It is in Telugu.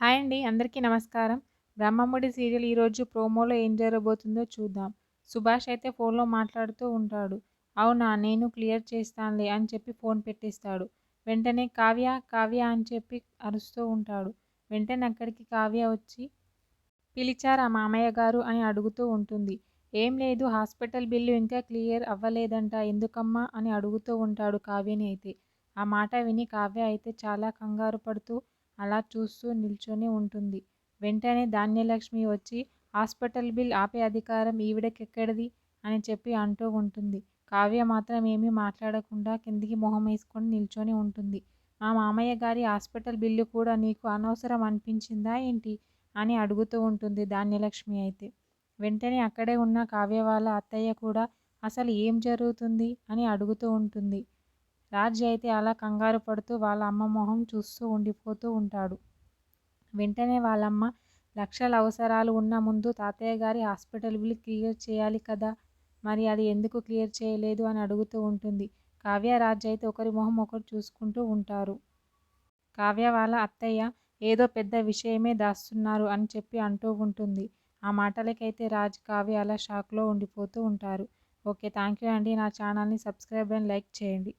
హాయ్ అండి. అందరికీ నమస్కారం. 'బ్రహ్మముడి' సీరియల్ ఈరోజు ప్రోమోలో ఏం జరగబోతుందో చూద్దాం. సుభాష్ అయితే ఫోన్‌లో మాట్లాడుతూ ఉంటాడు. అవునా! నేను క్లియర్ చేస్తానులే అని చెప్పి ఫోన్ పెట్టేస్తాడు. వెంటనే కావ్య, కావ్య అని చెప్పి అరుస్తూ ఉంటాడు. వెంటనే అక్కడికి కావ్య వచ్చి పిలిచారా మామయ్య గారు అని అడుగుతూ ఉంటుంది. ఏం లేదు హాస్పిటల్ బిల్లు ఇంకా క్లియర్ అవ్వలేదంట ఎందుకమ్మా అని అడుగుతూ ఉంటాడు కావ్యని అయితే. ఆ మాట విని కావ్య అయితే చాలా కంగారు పడుతూ అలా చూస్తూ నిల్చొని ఉంటుంది. వెంటనే ధాన్యలక్ష్మి వచ్చి హాస్పిటల్ బిల్ ఆపే అధికారం ఈవిడకెక్కడిది అని చెప్పి అంటూ ఉంటుంది. కావ్య మాత్రం ఏమీ మాట్లాడకుండా కిందికి మొహం వేసుకొని నిల్చొని ఉంటుంది. మా మామయ్య గారి హాస్పిటల్ బిల్లు కూడా నీకు అనవసరం అనిపించిందా ఏంటి అని అడుగుతూ ఉంటుంది ధాన్యలక్ష్మి అయితే. వెంటనే అక్కడే ఉన్న కావ్య వాళ్ళ అత్తయ్య కూడా అసలు ఏం జరుగుతుంది అని అడుగుతూ ఉంటుంది. రాజ్ అయితే అలా కంగారు పడుతూ వాళ్ళ అమ్మ మొహం చూస్తూ ఉండిపోతూ ఉంటాడు. వెంటనే వాళ్ళమ్మ లక్షల అవసరాలు ఉన్న ముందు తాతయ్య గారి హాస్పిటల్ బిల్ క్లియర్ చేయాలి కదా, మరి అది ఎందుకు క్లియర్ చేయలేదు అని అడుగుతూ ఉంటుంది. కావ్య రాజ్ అయితే ఒకరి మొహం ఒకరు చూసుకుంటూ ఉంటారు. కావ్య వాళ్ళ అత్తయ్య ఏదో పెద్ద విషయమే దాస్తున్నారు అని చెప్పి అంటూ ఉంటుంది. ఆ మాటలకైతే రాజ్, కావ్య అలా షాక్లో ఉండిపోతూ ఉంటారు. ఓకే, థ్యాంక్ యూ అండి. నా ఛానల్ని సబ్స్క్రైబ్ అండ్ లైక్ చేయండి.